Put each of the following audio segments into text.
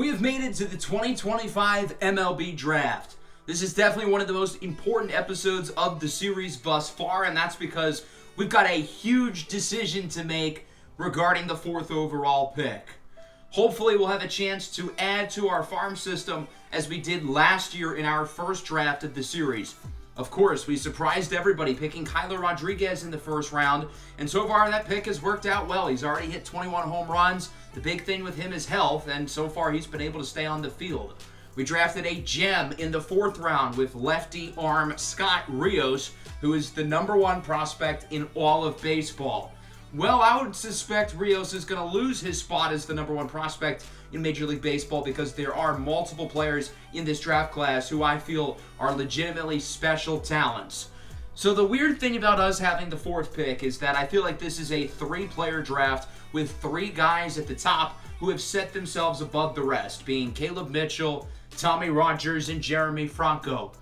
We have made it to the 2025 MLB Draft. This is definitely one of the most important episodes of the series thus far, and that's because we've got a huge decision to make regarding the 4th overall pick. Hopefully we'll have a chance to add to our farm system as we did last year in our first draft of the series. Of course, we surprised everybody picking Kyler Rodriguez in the first round, and so far that pick has worked out well. He's already hit 21 home runs. The big thing with him is health, and so far he's been able to stay on the field. We drafted a gem in the 4th round with lefty arm Scott Rios, who is the #1 prospect in all of baseball. Well, I would suspect Rios is going to lose his spot as the #1 prospect in Major League Baseball because there are multiple players in this draft class who I feel are legitimately special talents. So the weird thing about us having the 4th pick is that I feel like this is a 3-player draft with 3 guys at the top who have set themselves above the rest, being Caleb Mitchell, Tommy Rogers, and Jeremy Franco.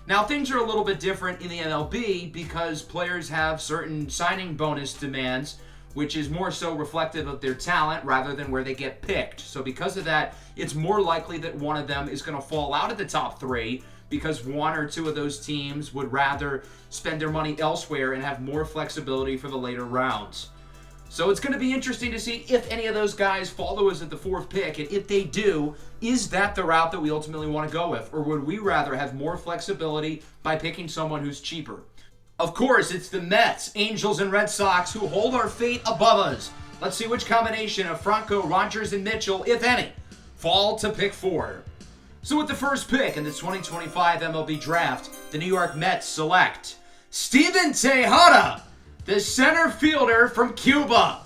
Now, things are a little bit different in the MLB because players have certain signing bonus demands, which is more so reflective of their talent rather than where they get picked. So because of that, it's more likely that one of them is going to fall out of the top 3 because 1 or 2 of those teams would rather spend their money elsewhere and have more flexibility for the later rounds. So it's going to be interesting to see if any of those guys follow us at the 4th pick, and if they do, is that the route that we ultimately want to go with, or would we rather have more flexibility by picking someone who's cheaper? Of course, it's the Mets, Angels, and Red Sox who hold our fate above us. Let's see which combination of Franco, Rogers, and Mitchell, if any, fall to pick 4. So with the first pick in the 2025 MLB Draft, the New York Mets select Steven Tejada, the center fielder from Cuba.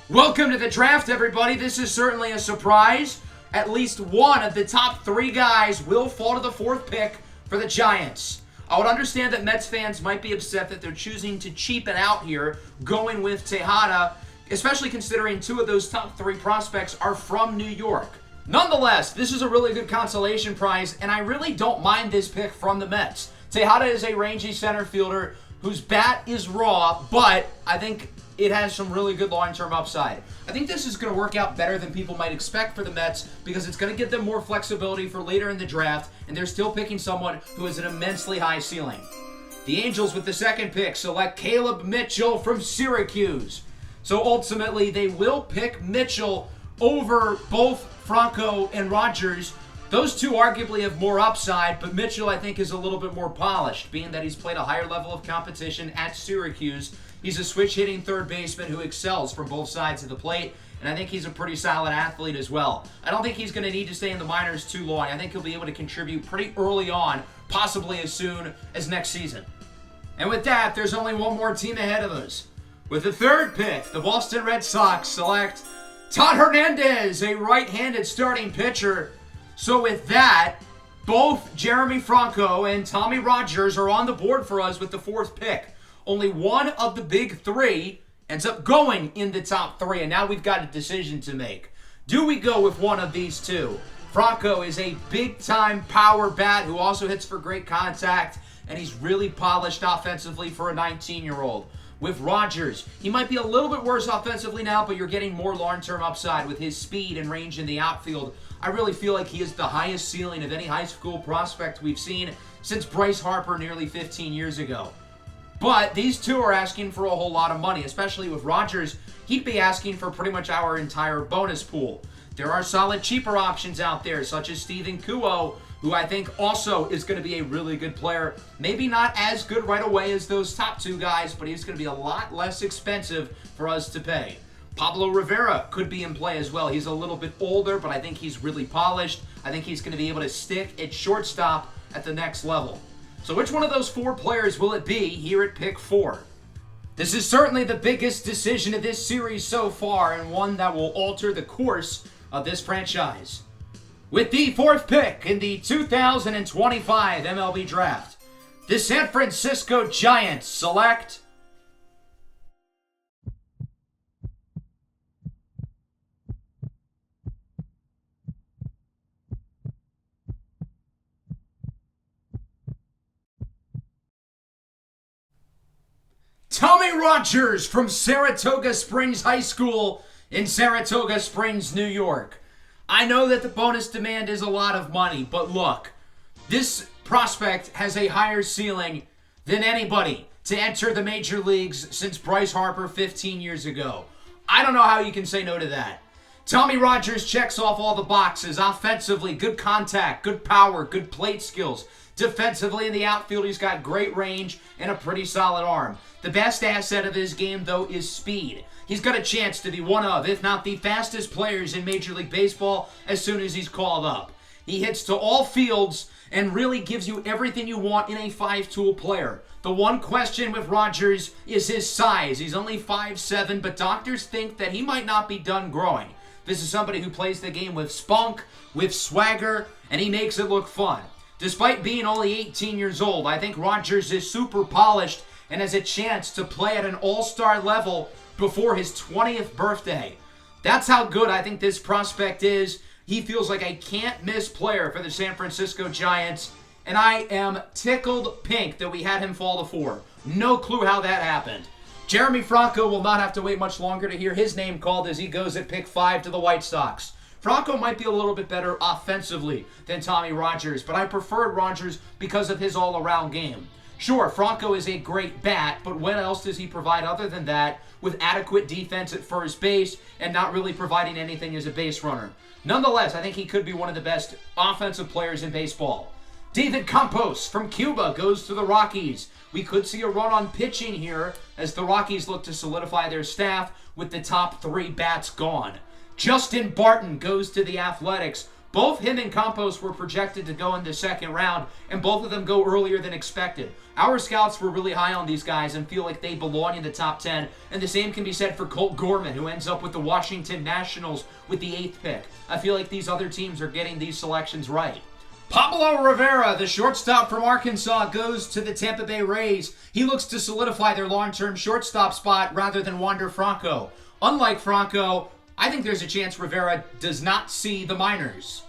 Welcome to the draft, everybody. This is certainly a surprise. At least one of the top 3 guys will fall to the 4th pick for the Giants. I would understand that Mets fans might be upset that they're choosing to cheapen out here, going with Tejada, especially considering 2 of those top 3 prospects are from New York. Nonetheless, this is a really good consolation prize, and I really don't mind this pick from the Mets. Tejada is a rangy center fielder whose bat is raw, but I think it has some really good long-term upside. I think this is going to work out better than people might expect for the Mets because it's going to give them more flexibility for later in the draft, and they're still picking someone who has an immensely high ceiling. The Angels, with the 2nd pick, select Caleb Mitchell from Syracuse. So ultimately, they will pick Mitchell over both Franco and Rogers. Those 2 arguably have more upside, but Mitchell, I think, is a little bit more polished, being that he's played a higher level of competition at Syracuse. He's a switch-hitting third baseman who excels from both sides of the plate, and I think he's a pretty solid athlete as well. I don't think he's going to need to stay in the minors too long. I think he'll be able to contribute pretty early on, possibly as soon as next season. And with that, there's only one more team ahead of us. With the 3rd pick, the Boston Red Sox select Todd Hernandez, a right-handed starting pitcher. So with that, both Jeremy Franco and Tommy Rogers are on the board for us with the 4th pick. Only one of the big 3 ends up going in the top 3, and now we've got a decision to make. Do we go with one of these 2? Franco is a big-time power bat who also hits for great contact, and he's really polished offensively for a 19-year-old. With Rogers, he might be a little bit worse offensively now, but you're getting more long-term upside with his speed and range in the outfield. I really feel like he is the highest ceiling of any high school prospect we've seen since Bryce Harper nearly 15 years ago. But these 2 are asking for a whole lot of money, especially with Rogers. He'd be asking for pretty much our entire bonus pool. There are solid cheaper options out there, such as Stephen Kuo, who I think also is going to be a really good player. Maybe not as good right away as those top 2 guys, but he's going to be a lot less expensive for us to pay. Pablo Rivera could be in play as well. He's a little bit older, but I think he's really polished. I think he's going to be able to stick at shortstop at the next level. So which one of those 4 players will it be here at pick 4? This is certainly the biggest decision of this series so far, and one that will alter the course of this franchise. With the 4th pick in the 2025 MLB Draft, the San Francisco Giants select Tommy Rogers from Saratoga Springs High School in Saratoga Springs, New York. I know that the bonus demand is a lot of money, but look, this prospect has a higher ceiling than anybody to enter the major leagues since Bryce Harper 15 years ago. I don't know how you can say no to that. Tommy Rogers checks off all the boxes. Offensively, good contact, good power, good plate skills. Defensively in the outfield, he's got great range and a pretty solid arm. The best asset of his game, though, is speed. He's got a chance to be one of, if not the fastest players in Major League Baseball as soon as he's called up. He hits to all fields and really gives you everything you want in a five-tool player. The one question with Rogers is his size. He's only 5'7", but doctors think that he might not be done growing. This is somebody who plays the game with spunk, with swagger, and he makes it look fun. Despite being only 18 years old, I think Rogers is super polished and has a chance to play at an all-star level before his 20th birthday. That's how good I think this prospect is. He feels like a can't-miss player for the San Francisco Giants, and I am tickled pink that we had him fall to 4. No clue how that happened. Jeremy Franco will not have to wait much longer to hear his name called as he goes at pick 5 to the White Sox. Franco might be a little bit better offensively than Tommy Rogers, but I preferred Rogers because of his all-around game. Sure, Franco is a great bat, but what else does he provide other than that with adequate defense at first base and not really providing anything as a base runner? Nonetheless, I think he could be one of the best offensive players in baseball. David Campos from Cuba goes to the Rockies. We could see a run on pitching here as the Rockies look to solidify their staff with the top 3 bats gone. Justin Barton goes to the Athletics. Both him and Campos were projected to go in the second round, and both of them go earlier than expected. Our scouts were really high on these guys and feel like they belong in the top 10, and the same can be said for Colt Gorman, who ends up with the Washington Nationals with the 8th pick. I feel like these other teams are getting these selections right. Pablo Rivera, the shortstop from Arkansas, goes to the Tampa Bay Rays. He looks to solidify their long-term shortstop spot rather than Wander Franco. Unlike Franco, I think there's a chance Rivera does not see the minors.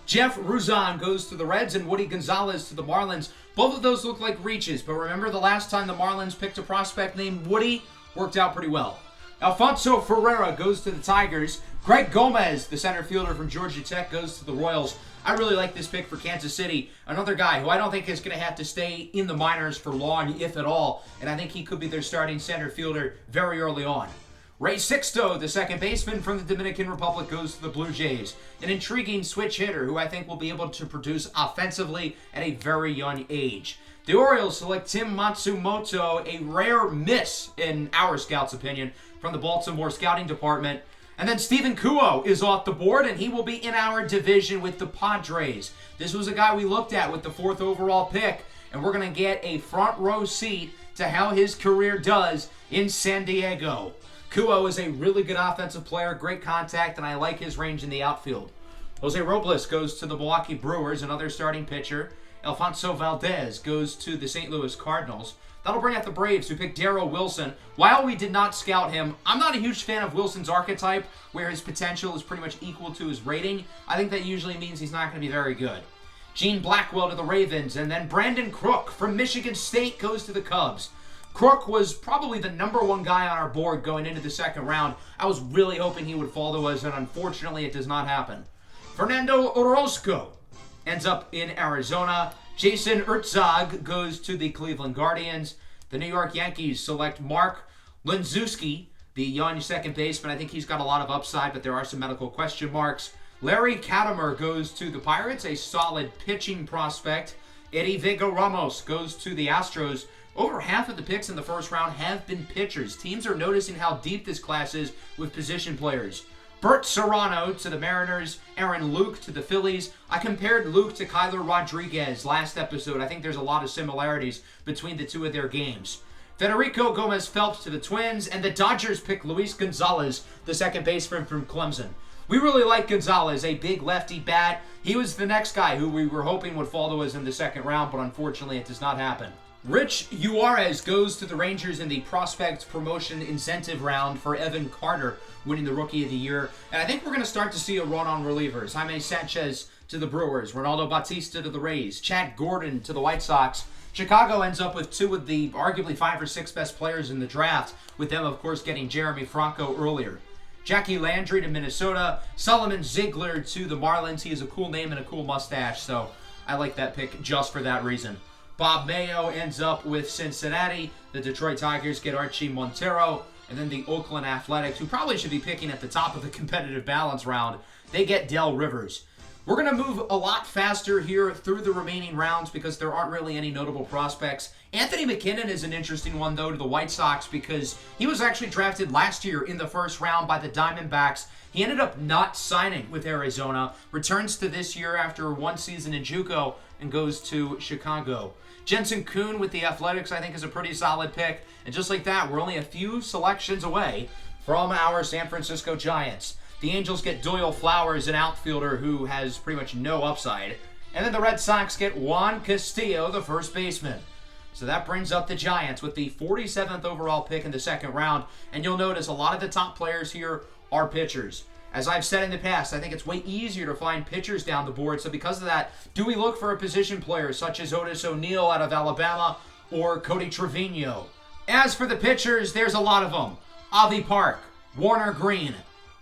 Jeff Ruzan goes to the Reds and Woody Gonzalez to the Marlins. Both of those look like reaches, but remember the last time the Marlins picked a prospect named Woody? Worked out pretty well. Alfonso Ferreira goes to the Tigers. Greg Gomez, the center fielder from Georgia Tech, goes to the Royals. I really like this pick for Kansas City. Another guy who I don't think is going to have to stay in the minors for long, if at all, and I think he could be their starting center fielder very early on. Ray Sixto, the second baseman from the Dominican Republic, goes to the Blue Jays. An intriguing switch hitter who I think will be able to produce offensively at a very young age. The Orioles select Tim Matsumoto, a rare miss in our scouts' opinion, from the Baltimore scouting department. And then Stephen Kuo is off the board, and he will be in our division with the Padres. This was a guy we looked at with the 4th overall pick, and we're going to get a front row seat to how his career does in San Diego. Kuo is a really good offensive player, great contact, and I like his range in the outfield. Jose Robles goes to the Milwaukee Brewers, another starting pitcher. Alfonso Valdez goes to the St. Louis Cardinals. That'll bring out the Braves, who picked Darrell Wilson. While we did not scout him, I'm not a huge fan of Wilson's archetype, where his potential is pretty much equal to his rating. I think that usually means he's not going to be very good. Gene Blackwell to the Ravens, and then Brandon Crook from Michigan State goes to the Cubs. Crook was probably the number 1 guy on our board going into the second round. I was really hoping he would fall to us, and unfortunately it does not happen. Fernando Orozco ends up in Arizona. Jason Ertzog goes to the Cleveland Guardians. The New York Yankees select Mark Lenzuski, the young second baseman. I think he's got a lot of upside, but there are some medical question marks. Larry Katimer goes to the Pirates, a solid pitching prospect. Eddie Vega Ramos goes to the Astros. Over half of the picks in the first round have been pitchers. Teams are noticing how deep this class is with position players. Bert Serrano to the Mariners, Aaron Luke to the Phillies. I compared Luke to Kyler Rodriguez last episode. I think there's a lot of similarities between the two of their games. Federico Gomez-Phelps to the Twins, and the Dodgers pick Luis Gonzalez, the second baseman from Clemson. We really like Gonzalez, a big lefty bat. He was the next guy who we were hoping would fall to us in the second round, but unfortunately it does not happen. Rich Juarez goes to the Rangers in the prospect promotion incentive round for Evan Carter, winning the Rookie of the Year. And I think we're going to start to see a run on relievers. Jaime Sanchez to the Brewers, Ronaldo Bautista to the Rays, Chad Gordon to the White Sox. Chicago ends up with 2 of the arguably 5 or 6 best players in the draft, with them, of course, getting Jeremy Franco earlier. Jackie Landry to Minnesota. Solomon Ziegler to the Marlins. He has a cool name and a cool mustache, so I like that pick just for that reason. Bob Mayo ends up with Cincinnati. The Detroit Tigers get Archie Montero. And then the Oakland Athletics, who probably should be picking at the top of the competitive balance round, they get Del Rivers. We're going to move a lot faster here through the remaining rounds because there aren't really any notable prospects. Anthony McKinnon is an interesting one, though, to the White Sox because he was actually drafted last year in the first round by the Diamondbacks. He ended up not signing with Arizona, returns to this year after one season in JUCO, and goes to Chicago. Jensen Kuhn with the Athletics, I think, is a pretty solid pick. And just like that, we're only a few selections away from our San Francisco Giants. The Angels get Doyle Flowers, an outfielder who has pretty much no upside. And then the Red Sox get Juan Castillo, the first baseman. So that brings up the Giants with the 47th overall pick in the second round. And you'll notice a lot of the top players here are pitchers. As I've said in the past, I think it's way easier to find pitchers down the board. So because of that, do we look for a position player such as Otis O'Neill out of Alabama or Cody Trevino? As for the pitchers, there's a lot of them. Avi Park, Warner Green,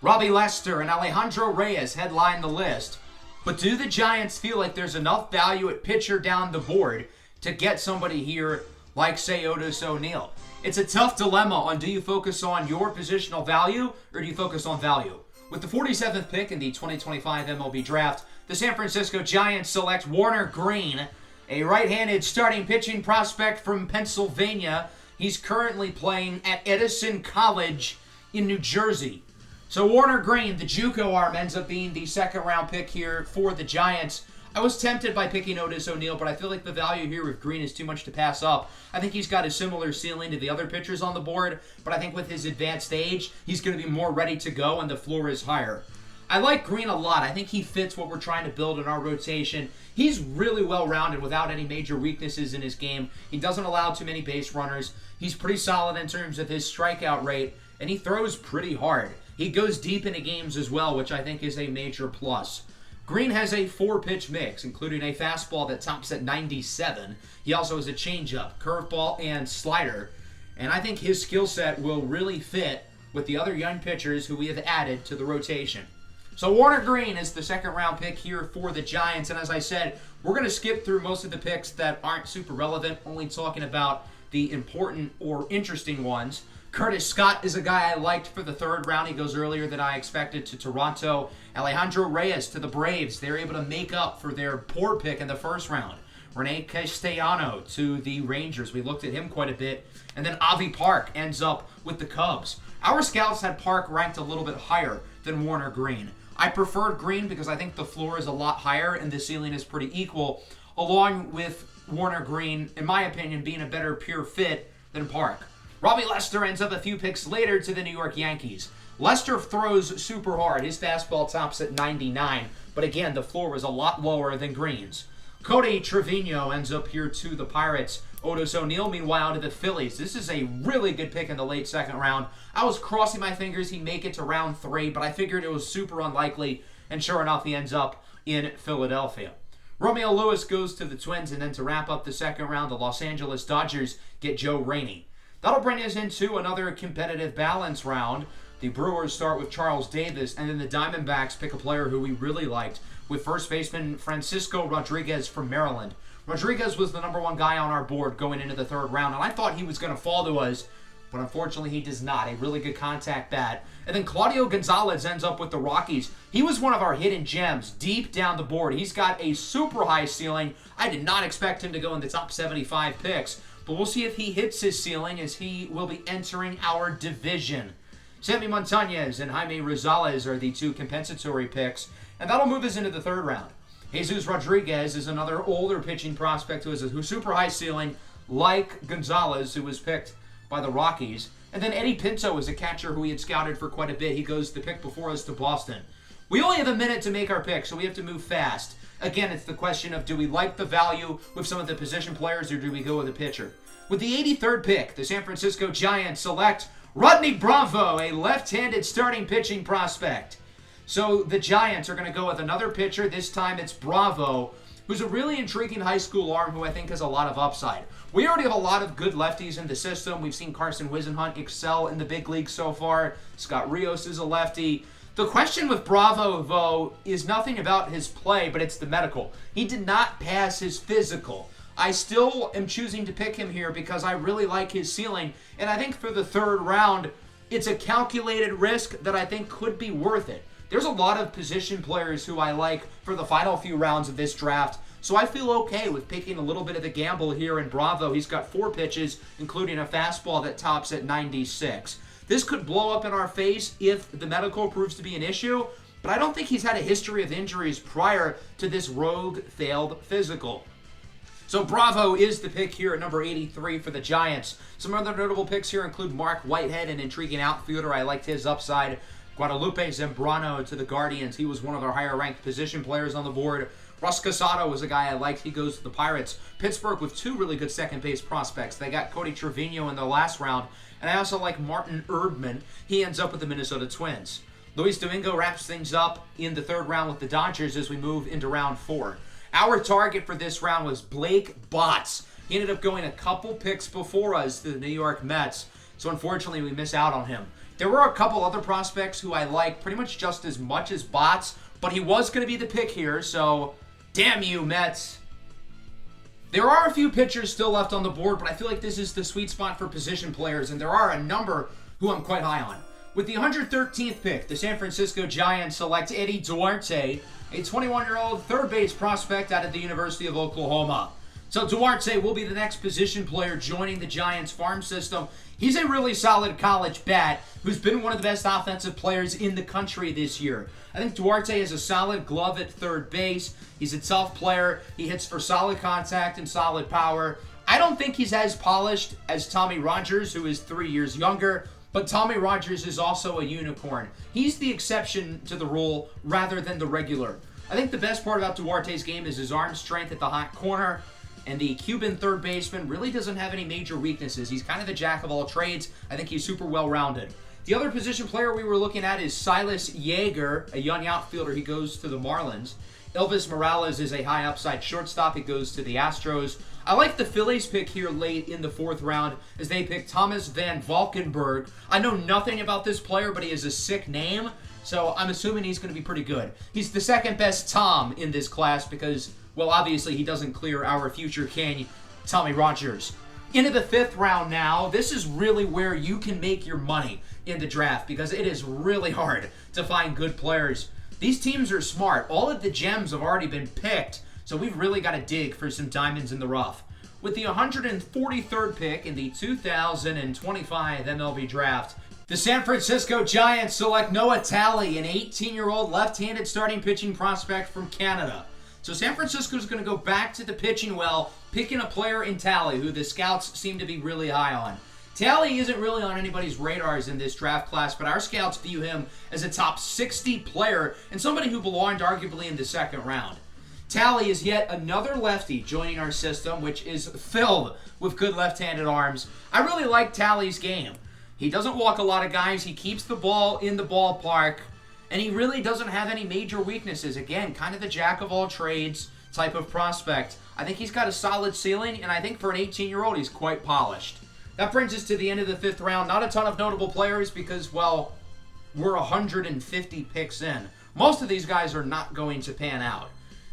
Robbie Lester, and Alejandro Reyes headline the list. But do the Giants feel like there's enough value at pitcher down the board to get somebody here like, say, Otis O'Neill? It's a tough dilemma on do you focus on your positional value or do you focus on value? With the 47th pick in the 2025 MLB Draft, the San Francisco Giants select Warner Green, a right-handed starting pitching prospect from Pennsylvania. He's currently playing at Edison College in New Jersey. So Warner Green, the JUCO arm, ends up being the second-round pick here for the Giants. I was tempted by picking Otis O'Neill, but I feel like the value here with Green is too much to pass up. I think he's got a similar ceiling to the other pitchers on the board, but I think with his advanced age, he's going to be more ready to go and the floor is higher. I like Green a lot. I think he fits what we're trying to build in our rotation. He's really well-rounded without any major weaknesses in his game. He doesn't allow too many base runners. He's pretty solid in terms of his strikeout rate, and he throws pretty hard. He goes deep into games as well, which I think is a major plus. Green has a 4-pitch mix, including a fastball that tops at 97. He also has a changeup, curveball, and slider. And I think his skill set will really fit with the other young pitchers who we have added to the rotation. So Warner Green is the second-round pick here for the Giants. And as I said, we're going to skip through most of the picks that aren't super relevant, only talking about the important or interesting ones. Curtis Scott is a guy I liked for the third round. He goes earlier than I expected to Toronto. Alejandro Reyes to the Braves. They're able to make up for their poor pick in the first round. Rene Castellano to the Rangers. We looked at him quite a bit. And then Avi Park ends up with the Cubs. Our scouts had Park ranked a little bit higher than Warner Green. I preferred Green because I think the floor is a lot higher and the ceiling is pretty equal, along with Warner Green, in my opinion, being a better pure fit than Park. Robbie Lester ends up a few picks later to the New York Yankees. Lester throws super hard. His fastball tops at 99, but again, the floor was a lot lower than Green's. Cody Trevino ends up here to the Pirates. Otis O'Neill, meanwhile, to the Phillies. This is a really good pick in the late second round. I was crossing my fingers he'd make it to round 3, but I figured it was super unlikely, and sure enough, he ends up in Philadelphia. Romeo Lewis goes to the Twins, and then to wrap up the second round, the Los Angeles Dodgers get Joe Rainey. That'll bring us into another competitive balance round. The Brewers start with Charles Davis, and then the Diamondbacks pick a player who we really liked with first baseman Francisco Rodriguez from Maryland. Rodriguez was the number 1 guy on our board going into the third round, and I thought he was going to fall to us, but unfortunately he does not. A really good contact bat. And then Claudio Gonzalez ends up with the Rockies. He was one of our hidden gems deep down the board. He's got a super high ceiling. I did not expect him to go in the top 75 picks, but we'll see if he hits his ceiling as he will be entering our division. Sammy Montañez and Jaime Rosales are the 2 compensatory picks, and that'll move us into the third round. Jesus Rodriguez is another older pitching prospect who has a super high ceiling, like Gonzalez, who was picked by the Rockies. And then Eddie Pinto is a catcher who we had scouted for quite a bit. He goes the pick before us to Boston. We only have a minute to make our pick, so we have to move fast. Again, it's the question of do we like the value with some of the position players or do we go with a pitcher? With the 83rd pick, the San Francisco Giants select Rodney Bravo, a left-handed starting pitching prospect. So the Giants are going to go with another pitcher. This time it's Bravo, who's a really intriguing high school arm who I think has a lot of upside. We already have a lot of good lefties in the system. We've seen Carson Wisenhunt excel in the big league so far. Scott Rios is a lefty. The question with Bravo, though, is nothing about his play, but it's the medical. He did not pass his physical. I still am choosing to pick him here because I really like his ceiling, and I think for the third round, it's a calculated risk that I think could be worth it. There's a lot of position players who I like for the final few rounds of this draft, so I feel okay with picking a little bit of the gamble here in Bravo. He's got 4 pitches, including a fastball that tops at 96. This could blow up in our face if the medical proves to be an issue, but I don't think he's had a history of injuries prior to this rogue failed physical. So Bravo is the pick here at number 83 for the Giants. Some other notable picks here include Mark Whitehead, an intriguing outfielder. I liked his upside. Guadalupe Zambrano to the Guardians. He was one of their higher-ranked position players on the board. Russ Casado was a guy I liked. He goes to the Pirates. Pittsburgh with 2 really good second-base prospects. They got Cody Trevino in the last round. And I also like Martin Erdman. He ends up with the Minnesota Twins. Luis Domingo wraps things up in the third round with the Dodgers as we move into round 4. Our target for this round was Blake Botts. He ended up going a couple picks before us to the New York Mets, so unfortunately we miss out on him. There were a couple other prospects who I like pretty much just as much as Botts, but he was going to be the pick here, so damn you, Mets. There are a few pitchers still left on the board, but I feel like this is the sweet spot for position players, and there are a number who I'm quite high on. With the 113th pick, the San Francisco Giants select Eddie Duarte, a 21-year-old third base prospect out of the University of Oklahoma. So Duarte will be the next position player joining the Giants farm system. He's a really solid college bat who's been one of the best offensive players in the country this year. I think Duarte has a solid glove at third base. He's a tough player. He hits for solid contact and solid power. I don't think he's as polished as Tommy Rogers, who is 3 years younger, but Tommy Rogers is also a unicorn. He's the exception to the rule rather than the regular. I think the best part about Duarte's game is his arm strength at the hot corner, and the Cuban third baseman really doesn't have any major weaknesses. He's kind of a jack of all trades. I think he's super well-rounded. The other position player we were looking at is Silas Yeager, a young outfielder. He goes to the Marlins. Elvis Morales is a high upside shortstop. He goes to the Astros. I like the Phillies pick here late in the 4th round as they pick Thomas Van Valkenburg. I know nothing about this player, but he has a sick name, so I'm assuming he's going to be pretty good. He's the second best Tom in this class because, well, obviously he doesn't clear our future king, Tommy Rogers. Into the 5th round now. This is really where you can make your money in the draft because it is really hard to find good players. These teams are smart. All of the gems have already been picked, so we've really got to dig for some diamonds in the rough. With the 143rd pick in the 2025 MLB draft, the San Francisco Giants select Noah Talley, an 18-year-old left-handed starting pitching prospect from Canada. So San Francisco is going to go back to the pitching well, picking a player in Talley, who the scouts seem to be really high on. Talley isn't really on anybody's radars in this draft class, but our scouts view him as a top 60 player and somebody who belonged arguably in the 2nd round. Talley is yet another lefty joining our system, which is filled with good left-handed arms. I really like Talley's game. He doesn't walk a lot of guys. He keeps the ball in the ballpark, and he really doesn't have any major weaknesses. Again, kind of the jack-of-all-trades type of prospect. I think he's got a solid ceiling, and I think for an 18-year-old, he's quite polished. That brings us to the end of the 5th round. Not a ton of notable players because, well, we're 150 picks in. Most of these guys are not going to pan out.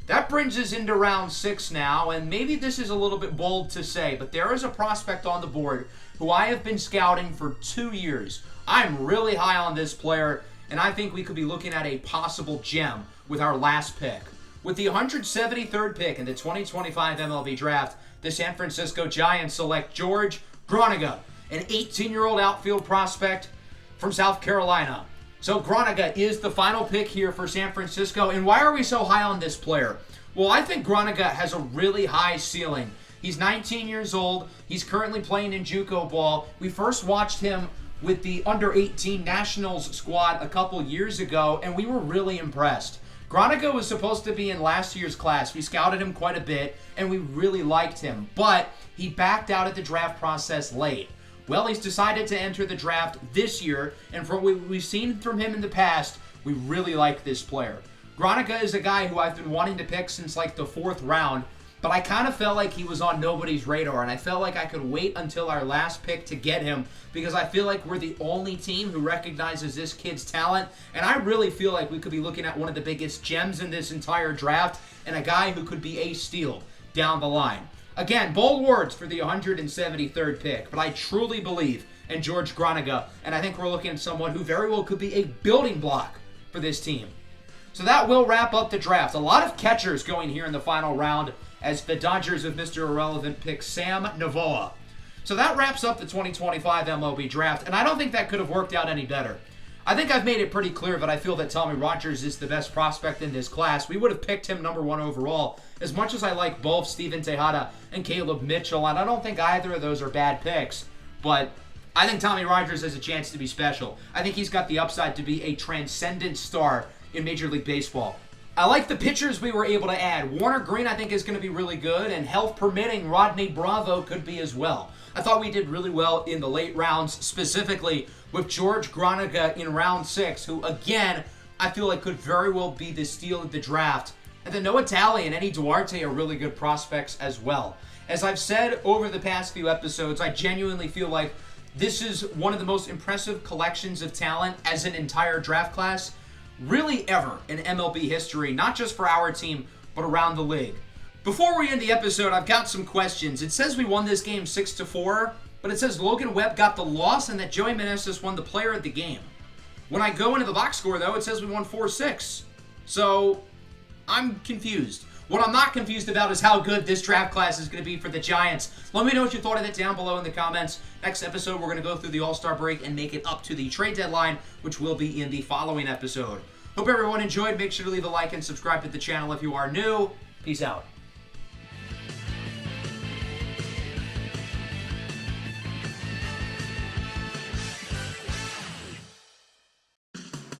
That brings us into round 6 now, and maybe this is a little bit bold to say, but there is a prospect on the board who I have been scouting for 2 years. I'm really high on this player, and I think we could be looking at a possible gem with our last pick. With the 173rd pick in the 2025 MLB draft, the San Francisco Giants select George Groniga, an 18-year-old outfield prospect from South Carolina. So Groniga is the final pick here for San Francisco. And why are we so high on this player? Well, I think Groniga has a really high ceiling. He's 19 years old. He's currently playing in JUCO ball. We first watched him with the under-18 Nationals squad a couple years ago, and we were really impressed. Groniga was supposed to be in last year's class. We scouted him quite a bit, and we really liked him. But he backed out of the draft process late. Well, he's decided to enter the draft this year, and from what we've seen from him in the past, we really like this player. Gronica is a guy who I've been wanting to pick since like the 4th round, but I kind of felt like he was on nobody's radar, and I felt like I could wait until our last pick to get him because I feel like we're the only team who recognizes this kid's talent, and I really feel like we could be looking at one of the biggest gems in this entire draft and a guy who could be a steal down the line. Again, bold words for the 173rd pick, but I truly believe in George Gronica, and I think we're looking at someone who very well could be a building block for this team. So that will wrap up the draft. A lot of catchers going here in the final round as the Dodgers of Mr. Irrelevant pick Sam Navoa. So that wraps up the 2025 MLB draft, and I don't think that could have worked out any better. I think I've made it pretty clear that I feel that Tommy Rogers is the best prospect in this class. We would have picked him number 1 overall, as much as I like both Steven Tejada and Caleb Mitchell, and I don't think either of those are bad picks, but I think Tommy Rogers has a chance to be special. I think he's got the upside to be a transcendent star in Major League Baseball. I like the pitchers we were able to add. Warner Green, I think, is going to be really good, and health permitting, Rodney Bravo could be as well. I thought we did really well in the late rounds, specifically with George Gronica in round 6, who, again, I feel like could very well be the steal of the draft. And then Noah Talley and Eddie Duarte are really good prospects as well. As I've said over the past few episodes, I genuinely feel like this is one of the most impressive collections of talent as an entire draft class really ever in MLB history, not just for our team, but around the league. Before we end the episode, I've got some questions. It says we won this game 6-4, but it says Logan Webb got the loss and that Joey Meneses won the player of the game. When I go into the box score, though, it says we won 4-6. So, I'm confused. What I'm not confused about is how good this draft class is going to be for the Giants. Let me know what you thought of it down below in the comments. Next episode, we're going to go through the All-Star break and make it up to the trade deadline, which will be in the following episode. Hope everyone enjoyed. Make sure to leave a like and subscribe to the channel if you are new. Peace out.